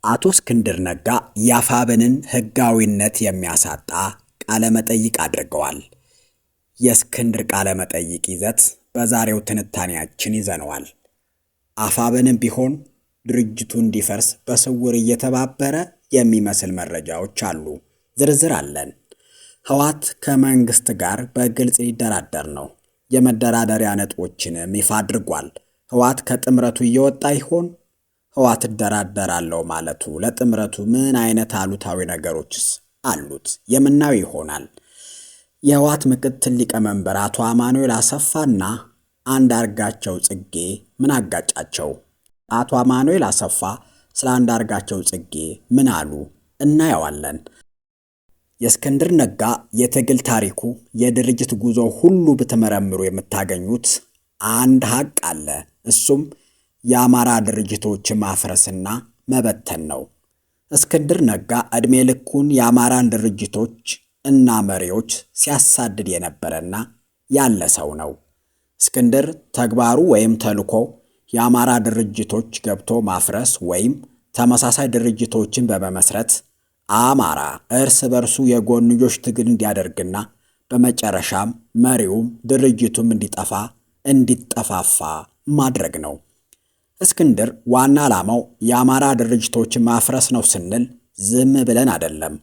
አቶ እስክንድር ነጋ የአፋብንን ሕጋዊነት የሚያሳጣ ቃለ መጠይቅ አድርገዋል። የእስክንድር ቃለ መጠይቅ ይዘት በዛሬው ትንታኔያችን ይዘነዋል። አፋብንም ቢሆን ድርጅቱ እንዲፈርስ በስውር እየተባበረ የሚመስል መረጃዎች አሉ። ዝርዝር አለን። ህወሓት ከመንግስት ጋር በግልጽ ሊደራደር ነው። የመደራደሪያ ነጥቦችንም ይፋ አድርጓል። ህወሓት ከጥምረቱ እየወጣ ይሆን? ህወሓት እደራደራለሁ ማለቱ ለጥምረቱ ምን አይነት አሉታዊ ነገሮችስ አሉት? የምናየው ይሆናል። የህወሓት ምክትል ሊቀመንበር አቶ አማኑኤል አሰፋና አንዳርጋቸው ጽጌ ምን አጋጫቸው? አቶ አማኑኤል አሰፋ ስለ አንዳርጋቸው ጽጌ ምን አሉ? እናየዋለን። የእስክንድር ነጋ የትግል ታሪኩ፣ የድርጅት ጉዞ ሁሉ ብትመረምሩ የምታገኙት አንድ ሀቅ አለ። እሱም የአማራ ድርጅቶችን ማፍረስና መበተን ነው። እስክንድር ነጋ ዕድሜ ልኩን የአማራን ድርጅቶች እና መሪዎች ሲያሳድድ የነበረና ያለ ሰው ነው። እስክንድር ተግባሩ ወይም ተልኮ የአማራ ድርጅቶች ገብቶ ማፍረስ ወይም ተመሳሳይ ድርጅቶችን በመመስረት አማራ እርስ በርሱ የጎንዮሽ ትግል እንዲያደርግና በመጨረሻም መሪውም ድርጅቱም እንዲጠፋፋ ማድረግ ነው። እስክንድር ዋና ዓላማው የአማራ ድርጅቶችን ማፍረስ ነው ስንል ዝም ብለን አይደለም።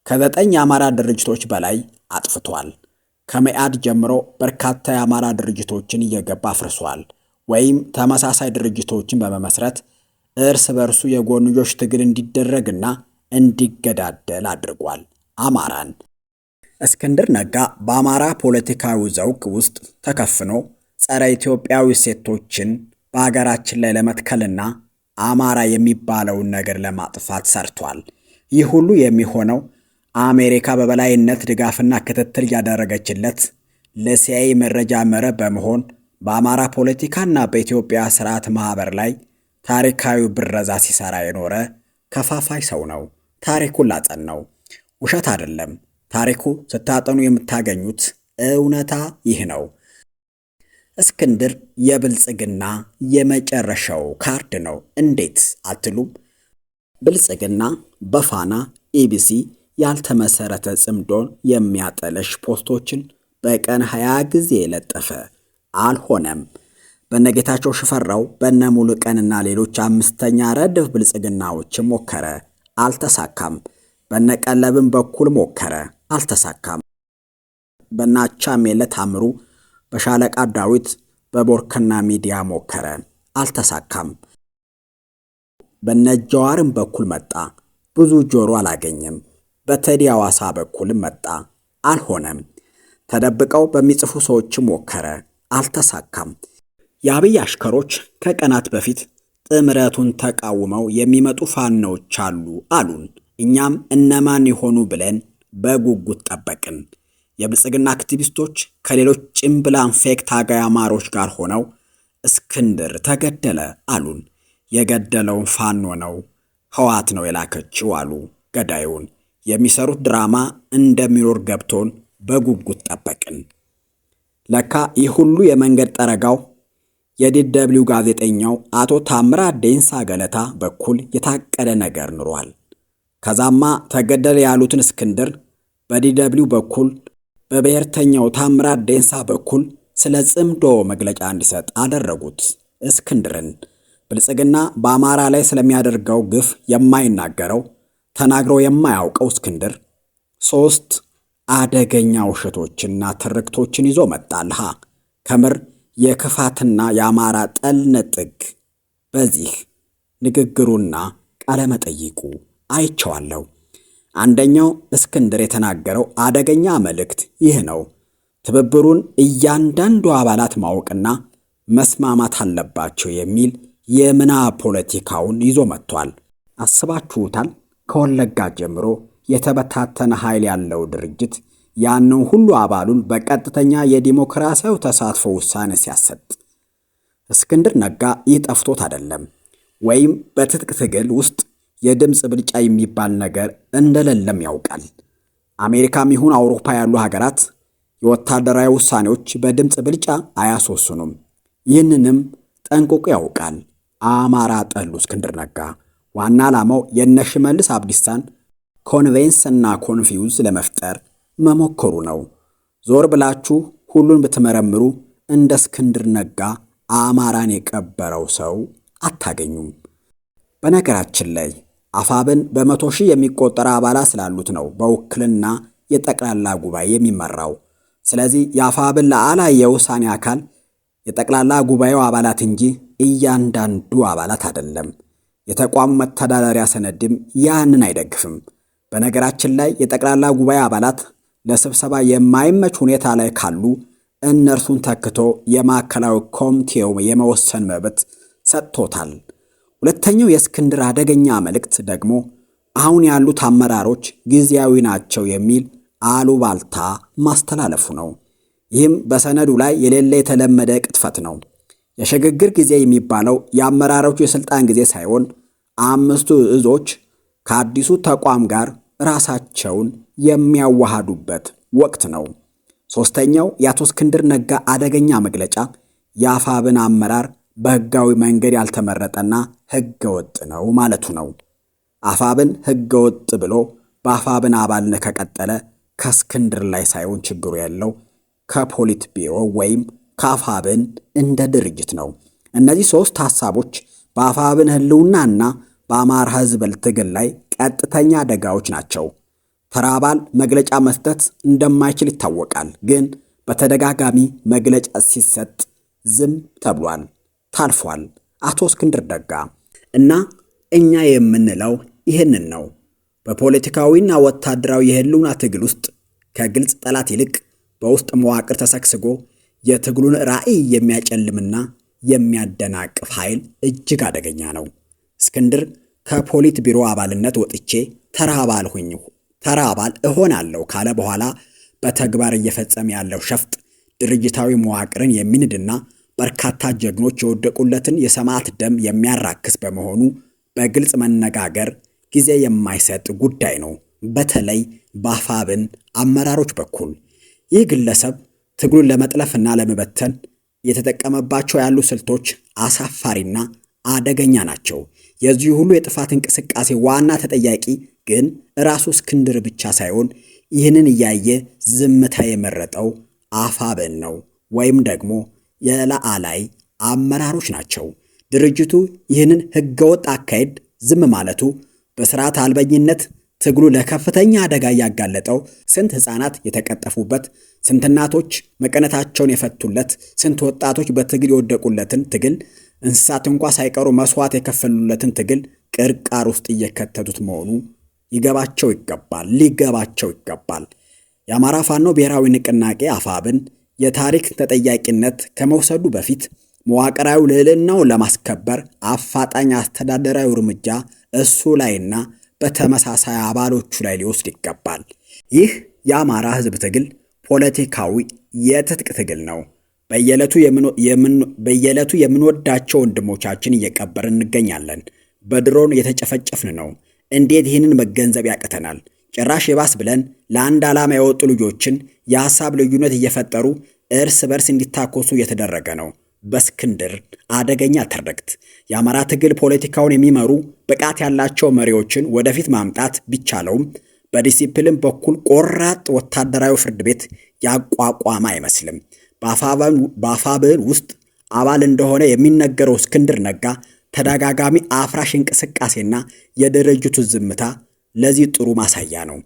ከ9 የአማራ ድርጅቶች በላይ አጥፍቷል። ከመኢአድ ጀምሮ በርካታ የአማራ ድርጅቶችን እየገባ አፍርሷል ወይም ተመሳሳይ ድርጅቶችን በመመስረት እርስ በርሱ የጎንዮሽ ትግል እንዲደረግና እንዲገዳደል አድርጓል አማራን። እስክንድር ነጋ በአማራ ፖለቲካዊ ዘውግ ውስጥ ተከፍኖ ጸረ ኢትዮጵያዊ ሴቶችን በሀገራችን ላይ ለመትከልና አማራ የሚባለውን ነገር ለማጥፋት ሰርቷል። ይህ ሁሉ የሚሆነው አሜሪካ በበላይነት ድጋፍና ክትትል ያደረገችለት ለሲአይኤ መረጃ መረብ በመሆን በአማራ ፖለቲካና በኢትዮጵያ ስርዓት ማህበር ላይ ታሪካዊ ብረዛ ሲሰራ የኖረ ከፋፋይ ሰው ነው። ታሪኩን ላጠናው ውሸት አይደለም። ታሪኩ ስታጠኑ የምታገኙት እውነታ ይህ ነው። እስክንድር የብልጽግና የመጨረሻው ካርድ ነው። እንዴት አትሉም? ብልጽግና በፋና ኢቢሲ ያልተመሰረተ ጽምዶን የሚያጠለሽ ፖስቶችን በቀን 20 ጊዜ የለጠፈ አልሆነም። በነጌታቸው ሽፈራው፣ በነሙሉቀንና ሌሎች 5ኛ ረድፍ ብልጽግናዎችም ሞከረ፣ አልተሳካም። በነቀለብም በኩል ሞከረ፣ አልተሳካም። በናቻሜለ ታምሩ፣ በሻለቃ ዳዊት፣ በቦርከና ሚዲያ ሞከረ፣ አልተሳካም። በነጀዋርም በኩል መጣ፣ ብዙ ጆሮ አላገኘም። በቴዲ አዋሳ በኩልም መጣ፣ አልሆነም። ተደብቀው በሚጽፉ ሰዎችም ሞከረ፣ አልተሳካም። የአብይ አሽከሮች ከቀናት በፊት ጥምረቱን ተቃውመው የሚመጡ ፋኖች አሉ አሉን። እኛም እነማን ይሆኑ ብለን በጉጉት ጠበቅን። የብልጽግና አክቲቪስቶች ከሌሎች ጭምብላን ፌክ ታጋይ አማሮች ጋር ሆነው እስክንድር ተገደለ አሉን። የገደለውን ፋኖ ነው፣ ህወሓት ነው የላከችው አሉ ገዳዩን። የሚሰሩት ድራማ እንደሚኖር ገብቶን በጉጉት ጠበቅን። ለካ ይህ ሁሉ የመንገድ ጠረጋው የዲደብሊው ጋዜጠኛው አቶ ታምራት ዴንሳ ገለታ በኩል የታቀደ ነገር ኑሯል። ከዛማ ተገደለ ያሉትን እስክንድር በዲደብሊው በኩል በብሔርተኛው ታምራት ዴንሳ በኩል ስለ ጽምዶ መግለጫ እንዲሰጥ አደረጉት። እስክንድርን ብልጽግና በአማራ ላይ ስለሚያደርገው ግፍ የማይናገረው ተናግሮ የማያውቀው እስክንድር 3 አደገኛ ውሸቶችና ትርክቶችን ይዞ መጣልሃ። ከምር የክፋትና የአማራ ጠልነት ጥግ በዚህ ንግግሩና ቃለ መጠይቁ አይቼዋለሁ። አንደኛው እስክንድር የተናገረው አደገኛ መልእክት ይህ ነው። ትብብሩን እያንዳንዱ አባላት ማወቅና መስማማት አለባቸው የሚል የምናብ ፖለቲካውን ይዞ መጥቷል። አስባችሁታል? ከወለጋ ጀምሮ የተበታተነ ኃይል ያለው ድርጅት ያንን ሁሉ አባሉን በቀጥተኛ የዲሞክራሲያዊ ተሳትፎ ውሳኔ ሲያሰጥ እስክንድር ነጋ ይህ ጠፍቶት አይደለም። ወይም በትጥቅ ትግል ውስጥ የድምፅ ብልጫ የሚባል ነገር እንደሌለም ያውቃል። አሜሪካም ይሁን አውሮፓ ያሉ ሀገራት የወታደራዊ ውሳኔዎች በድምፅ ብልጫ አያስወስኑም። ይህንንም ጠንቅቆ ያውቃል። አማራ ጠሉ እስክንድር ነጋ ዋና ዓላማው የነ ሽመልስ አብዲሳን ኮንቬንስ እና ኮንፊውዝ ለመፍጠር መሞከሩ ነው። ዞር ብላችሁ ሁሉን ብትመረምሩ እንደ እስክንድር ነጋ አማራን የቀበረው ሰው አታገኙም። በነገራችን ላይ አፋብን በ100 ሺህ የሚቆጠር አባላት ስላሉት ነው በውክልና የጠቅላላ ጉባኤ የሚመራው። ስለዚህ የአፋብን ሉዓላዊ የውሳኔ አካል የጠቅላላ ጉባኤው አባላት እንጂ እያንዳንዱ አባላት አይደለም። የተቋሙ መተዳደሪያ ሰነድም ያንን አይደግፍም። በነገራችን ላይ የጠቅላላ ጉባኤ አባላት ለስብሰባ የማይመች ሁኔታ ላይ ካሉ እነርሱን ተክቶ የማዕከላዊ ኮሚቴው የመወሰን መብት ሰጥቶታል። ሁለተኛው የእስክንድር አደገኛ መልእክት ደግሞ አሁን ያሉት አመራሮች ጊዜያዊ ናቸው የሚል አሉባልታ ማስተላለፉ ነው። ይህም በሰነዱ ላይ የሌለ የተለመደ ቅጥፈት ነው። የሽግግር ጊዜ የሚባለው የአመራሮቹ የሥልጣን ጊዜ ሳይሆን 5ቱ እዞች ከአዲሱ ተቋም ጋር ራሳቸውን የሚያዋሃዱበት ወቅት ነው። ሦስተኛው የአቶ እስክንድር ነጋ አደገኛ መግለጫ የአፋብን አመራር በሕጋዊ መንገድ ያልተመረጠና ሕገወጥ ነው ማለቱ ነው። አፋብን ሕገወጥ ብሎ በአፋብን አባልነት ከቀጠለ ከእስክንድር ላይ ሳይሆን ችግሩ ያለው ከፖሊት ቢሮ ወይም ከአፋብን እንደ ድርጅት ነው። እነዚህ 3 ሐሳቦች በአፋብን ሕልውናና በአማራ ሕዝብ ትግል ላይ ቀጥተኛ አደጋዎች ናቸው። ተራ አባል መግለጫ መስጠት እንደማይችል ይታወቃል። ግን በተደጋጋሚ መግለጫ ሲሰጥ ዝም ተብሏል፣ ታልፏል። አቶ እስክንድር ነጋ እና እኛ የምንለው ይህንን ነው። በፖለቲካዊና ወታደራዊ የህልውና ትግል ውስጥ ከግልጽ ጠላት ይልቅ በውስጥ መዋቅር ተሰግስጎ የትግሉን ራዕይ የሚያጨልምና የሚያደናቅፍ ኃይል እጅግ አደገኛ ነው። እስክንድር ከፖሊት ቢሮ አባልነት ወጥቼ ተራ አባል እሆናለሁ ካለ በኋላ በተግባር እየፈጸመ ያለው ሸፍጥ ድርጅታዊ መዋቅርን የሚንድና በርካታ ጀግኖች የወደቁለትን የሰማዕት ደም የሚያራክስ በመሆኑ በግልጽ መነጋገር ጊዜ የማይሰጥ ጉዳይ ነው። በተለይ በአፋብን አመራሮች በኩል ይህ ግለሰብ ትግሉን ለመጥለፍና ለመበተን የተጠቀመባቸው ያሉ ስልቶች አሳፋሪና አደገኛ ናቸው። የዚህ ሁሉ የጥፋት እንቅስቃሴ ዋና ተጠያቂ ግን ራሱ እስክንድር ብቻ ሳይሆን ይህንን እያየ ዝምታ የመረጠው አፋብን ነው ወይም ደግሞ የላዕላይ አመራሮች ናቸው። ድርጅቱ ይህንን ህገወጥ አካሄድ ዝም ማለቱ በስርዓት አልበኝነት ትግሉ ለከፍተኛ አደጋ ያጋለጠው፣ ስንት ህፃናት የተቀጠፉበት፣ ስንት እናቶች መቀነታቸውን የፈቱለት፣ ስንት ወጣቶች በትግል የወደቁለትን ትግል እንስሳት እንኳ ሳይቀሩ መስዋዕት የከፈሉለትን ትግል ቅርቃር ውስጥ እየከተቱት መሆኑ ሊገባቸው ይገባል። የአማራ ፋኖ ብሔራዊ ንቅናቄ አፋብን የታሪክ ተጠያቂነት ከመውሰዱ በፊት መዋቅራዊ ልዕልናውን ለማስከበር አፋጣኝ አስተዳደራዊ እርምጃ እሱ ላይና በተመሳሳይ አባሎቹ ላይ ሊወስድ ይገባል። ይህ የአማራ ህዝብ ትግል ፖለቲካዊ የትጥቅ ትግል ነው። በየዕለቱ የምንወዳቸው ወንድሞቻችን እየቀበርን እንገኛለን። በድሮን የተጨፈጨፍን ነው። እንዴት ይህንን መገንዘብ ያቅተናል? ጭራሽ የባስ ብለን ለአንድ ዓላማ የወጡ ልጆችን የሐሳብ ልዩነት እየፈጠሩ እርስ በርስ እንዲታኮሱ እየተደረገ ነው። በእስክንድር አደገኛ ትርክት የአማራ ትግል ፖለቲካውን የሚመሩ ብቃት ያላቸው መሪዎችን ወደፊት ማምጣት ቢቻለውም በዲሲፕሊን በኩል ቆራጥ ወታደራዊ ፍርድ ቤት ያቋቋመ አይመስልም። በአፋብን ውስጥ አባል እንደሆነ የሚነገረው እስክንድር ነጋ ተደጋጋሚ አፍራሽ እንቅስቃሴና የድርጅቱ ዝምታ ለዚህ ጥሩ ማሳያ ነው።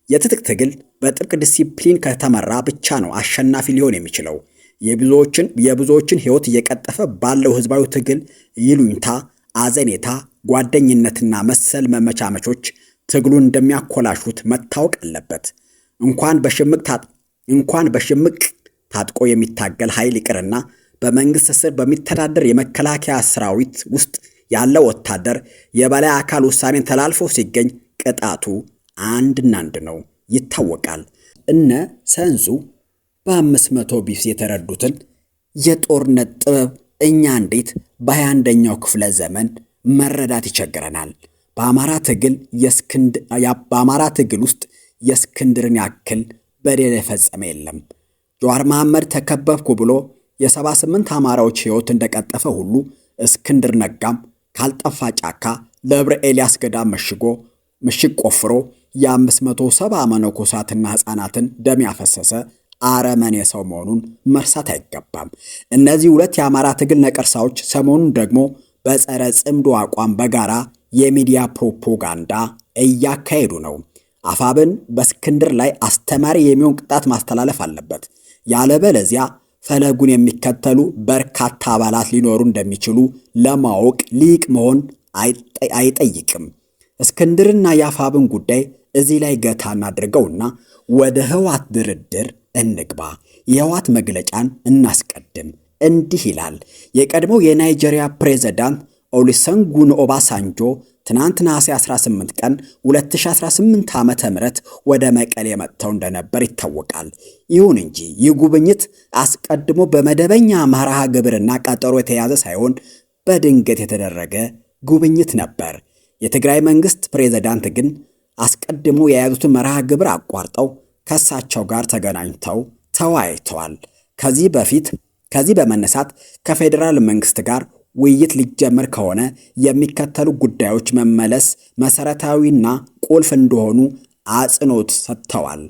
የትጥቅ ትግል በጥብቅ ዲሲፕሊን ከተመራ ብቻ ነው አሸናፊ ሊሆን የሚችለው። የብዙዎችን ሕይወት እየቀጠፈ ባለው ህዝባዊ ትግል ይሉኝታ፣ አዘኔታ፣ ጓደኝነትና መሰል መመቻመቾች ትግሉን እንደሚያኮላሹት መታወቅ አለበት። እንኳን በሽምቅ ታጥቆ የሚታገል ኃይል ይቅርና በመንግስት ስር በሚተዳደር የመከላከያ ሰራዊት ውስጥ ያለው ወታደር የበላይ አካል ውሳኔን ተላልፎ ሲገኝ ቅጣቱ አንድና አንድ ነው፣ ይታወቃል። እነ ሰንዙ በ500 ቢስ የተረዱትን የጦርነት ጥበብ እኛ እንዴት በ21ኛው ክፍለ ዘመን መረዳት ይቸግረናል? በአማራ ትግል ውስጥ የእስክንድርን ያክል በደል የፈጸመ የለም። ጀዋር መሐመድ ተከበብኩ ብሎ የ78 አማራዎች ሕይወት እንደቀጠፈ ሁሉ እስክንድር ነጋም ካልጠፋ ጫካ ለብረ ኤልያስ ገዳም ምሽግ ቆፍሮ የ570 መነኮሳትና ሕፃናትን ደም ያፈሰሰ አረመኔ ሰው መሆኑን መርሳት አይገባም። እነዚህ ሁለት የአማራ ትግል ነቀርሳዎች ሰሞኑን ደግሞ በጸረ ጽምዶ አቋም በጋራ የሚዲያ ፕሮፓጋንዳ እያካሄዱ ነው። አፋብን በእስክንድር ላይ አስተማሪ የሚሆን ቅጣት ማስተላለፍ አለበት። ያለበለዚያ ፈለጉን የሚከተሉ በርካታ አባላት ሊኖሩ እንደሚችሉ ለማወቅ ሊቅ መሆን አይጠይቅም። እስክንድርና የአፋብን ጉዳይ እዚህ ላይ ገታ እናድርገውና ወደ ህወሓት ድርድር እንግባ። የህወሓት መግለጫን እናስቀድም። እንዲህ ይላል። የቀድሞው የናይጄሪያ ፕሬዝዳንት ኦሉሴጉን ኦባሳንጆ ትናንት ነሐሴ 18 ቀን 2018 ዓ.ም ወደ መቀሌ መጥተው እንደነበር ይታወቃል። ይሁን እንጂ ይህ ጉብኝት አስቀድሞ በመደበኛ መርሃ ግብርና ቀጠሮ የተያዘ ሳይሆን በድንገት የተደረገ ጉብኝት ነበር። የትግራይ መንግስት ፕሬዝዳንት ግን አስቀድሞ የያዙትን መርሃ ግብር አቋርጠው ከእሳቸው ጋር ተገናኝተው ተወያይተዋል። ከዚህ በመነሳት ከፌዴራል መንግስት ጋር ውይይት ሊጀመር ከሆነ የሚከተሉ ጉዳዮች መመለስ መሰረታዊና ቁልፍ እንደሆኑ አጽንኦት ሰጥተዋል።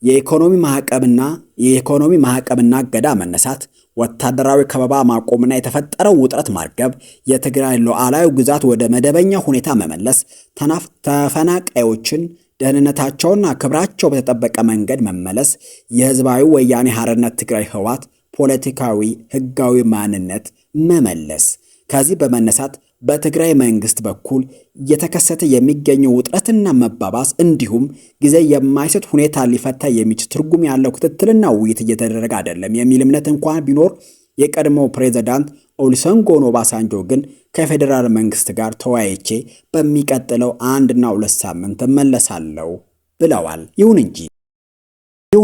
የኢኮኖሚ ማዕቀብና እገዳ መነሳት፣ ወታደራዊ ከበባ ማቆምና የተፈጠረው ውጥረት ማርገብ፣ የትግራይ ሉዓላዊ ግዛት ወደ መደበኛ ሁኔታ መመለስ፣ ተፈናቃዮችን ደህንነታቸውና ክብራቸው በተጠበቀ መንገድ መመለስ፣ የህዝባዊ ወያኔ ሓርነት ትግራይ ህወሓት ፖለቲካዊ ህጋዊ ማንነት መመለስ። ከዚህ በመነሳት በትግራይ መንግስት በኩል እየተከሰተ የሚገኘው ውጥረትና መባባስ እንዲሁም ጊዜ የማይሰጥ ሁኔታ ሊፈታ የሚችል ትርጉም ያለው ክትትልና ውይይት እየተደረገ አይደለም የሚል እምነት እንኳን ቢኖር የቀድሞው ፕሬዝዳንት ኦሉሴጉን ኦባሳንጆ ግን ከፌዴራል መንግስት ጋር ተወያይቼ በሚቀጥለው 1 እና 2 ሳምንት እመለሳለሁ ብለዋል። ይሁን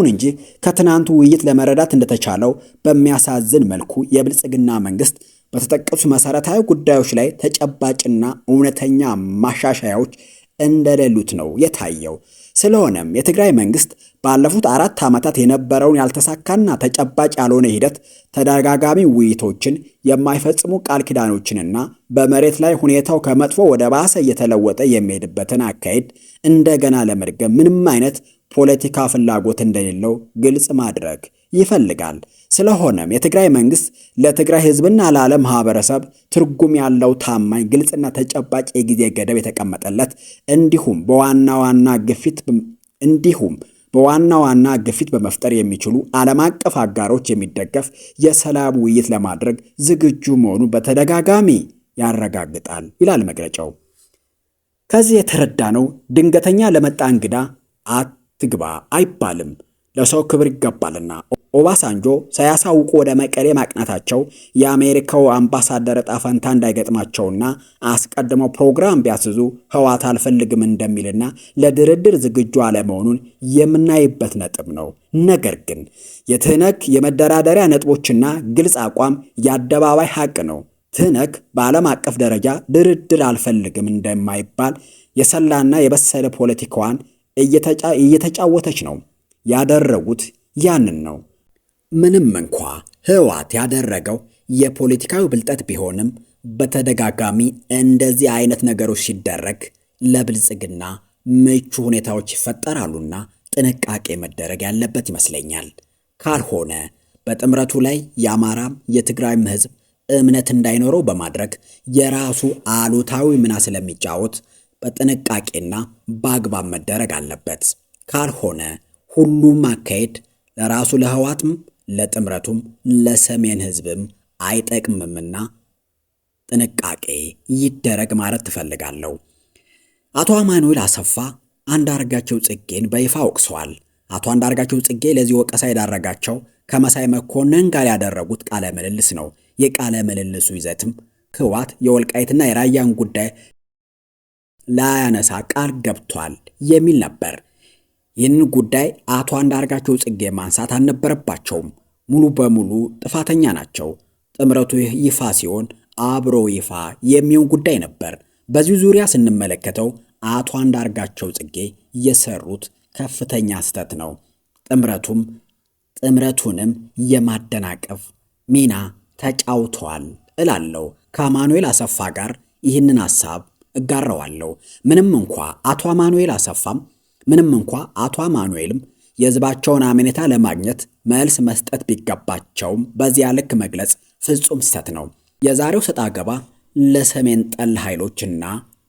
እንጂ ከትናንቱ ውይይት ለመረዳት እንደተቻለው በሚያሳዝን መልኩ የብልጽግና መንግስት በተጠቀሱ መሰረታዊ ጉዳዮች ላይ ተጨባጭና እውነተኛ ማሻሻያዎች እንደሌሉት ነው የታየው። ስለሆነም የትግራይ መንግስት ባለፉት 4 ዓመታት የነበረውን ያልተሳካና ተጨባጭ ያልሆነ ሂደት፣ ተደጋጋሚ ውይይቶችን፣ የማይፈጽሙ ቃል ኪዳኖችንና በመሬት ላይ ሁኔታው ከመጥፎ ወደ ባሰ እየተለወጠ የሚሄድበትን አካሄድ እንደገና ለመድገም ምንም አይነት ፖለቲካ ፍላጎት እንደሌለው ግልጽ ማድረግ ይፈልጋል። ስለሆነም የትግራይ መንግስት ለትግራይ ህዝብና ለዓለም ማህበረሰብ ትርጉም ያለው ታማኝ፣ ግልጽና ተጨባጭ የጊዜ ገደብ የተቀመጠለት እንዲሁም በዋና ዋና ግፊት በመፍጠር የሚችሉ ዓለም አቀፍ አጋሮች የሚደገፍ የሰላም ውይይት ለማድረግ ዝግጁ መሆኑን በተደጋጋሚ ያረጋግጣል ይላል መግለጫው። ከዚህ የተረዳነው ድንገተኛ ለመጣ እንግዳ አትግባ አይባልም፣ ለሰው ክብር ይገባልና። ኦባሳንጆ ሳያሳውቁ ወደ መቀሌ ማቅናታቸው የአሜሪካው አምባሳደር ዕጣ ፈንታ እንዳይገጥማቸውና አስቀድመው ፕሮግራም ቢያስዙ ህወሓት አልፈልግም እንደሚልና ለድርድር ዝግጁ አለመሆኑን የምናይበት ነጥብ ነው። ነገር ግን የትህነግ የመደራደሪያ ነጥቦችና ግልጽ አቋም የአደባባይ ሀቅ ነው። ትህነግ በዓለም አቀፍ ደረጃ ድርድር አልፈልግም እንደማይባል የሰላና የበሰለ ፖለቲካዋን እየተጫወተች ነው። ያደረጉት ያንን ነው። ምንም እንኳ ህወሓት ያደረገው የፖለቲካዊ ብልጠት ቢሆንም በተደጋጋሚ እንደዚህ አይነት ነገሮች ሲደረግ ለብልጽግና ምቹ ሁኔታዎች ይፈጠራሉና ጥንቃቄ መደረግ ያለበት ይመስለኛል። ካልሆነ በጥምረቱ ላይ የአማራም የትግራይም ህዝብ እምነት እንዳይኖረው በማድረግ የራሱ አሉታዊ ሚና ስለሚጫወት በጥንቃቄና በአግባብ መደረግ አለበት። ካልሆነ ሁሉም አካሄድ ለራሱ ለህወሓትም ለጥምረቱም ለሰሜን ህዝብም አይጠቅምምና ጥንቃቄ ይደረግ ማለት ትፈልጋለሁ። አቶ አማኑኤል አሰፋ አንዳርጋቸው ጽጌን በይፋ ወቅሰዋል። አቶ አንዳርጋቸው ጽጌ ለዚህ ወቀሳ የዳረጋቸው ከመሳይ መኮንን ጋር ያደረጉት ቃለ ምልልስ ነው። የቃለ ምልልሱ ይዘትም ህወሓት የወልቃይትና የራያን ጉዳይ ላያነሳ ቃል ገብቷል የሚል ነበር። ይህንን ጉዳይ አቶ አንዳርጋቸው ጽጌ ማንሳት አልነበረባቸውም። ሙሉ በሙሉ ጥፋተኛ ናቸው። ጥምረቱ ይፋ ሲሆን አብሮ ይፋ የሚሆን ጉዳይ ነበር። በዚህ ዙሪያ ስንመለከተው አቶ አንዳርጋቸው ጽጌ የሰሩት ከፍተኛ ስህተት ነው። ጥምረቱንም የማደናቀፍ ሚና ተጫውተዋል እላለሁ። ከአማኑኤል አሰፋ ጋር ይህንን ሐሳብ እጋራዋለሁ። ምንም እንኳ አቶ አማኑኤልም የሕዝባቸውን አመኔታ ለማግኘት መልስ መስጠት ቢገባቸውም በዚያ ልክ መግለጽ ፍጹም ስህተት ነው። የዛሬው ሰጣ ገባ ለሰሜን ጠል ኃይሎችና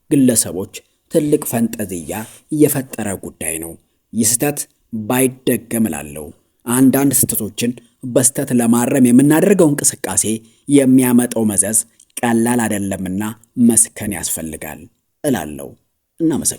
ግለሰቦች ትልቅ ፈንጠዝያ የፈጠረ ጉዳይ ነው። ይህ ስህተት ባይደገም እላለሁ። አንዳንድ ስህተቶችን በስህተት ለማረም የምናደርገው እንቅስቃሴ የሚያመጣው መዘዝ ቀላል አይደለምና መስከን ያስፈልጋል እላለሁ። እናመሰግናለን።